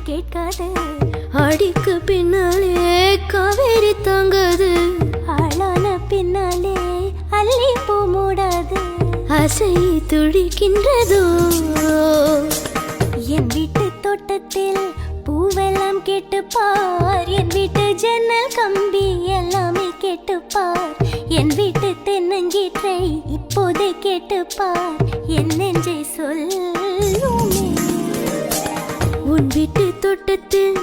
கேட்காது. அடிக்கு பின்னாலே காவேரி தாங்காது. ஆளான பின்னாலே அள்ளி பூ மூடாது. ஆசை துடிக்கின்றதோ. என் வீட்டு தோட்டத்தில் பூவெல்லாம் கேட்டுப்பார். என் வீட்டு ஜன்னல் கம்பி எல்லாமே கேட்டுப்பார். என் வீட்டு தென்னங்கீற்றை இப்போதே கேட்டுப்பார். என் நெஞ்சை சொல்லுமே. உன் வீட்டு தோட்டத்தில்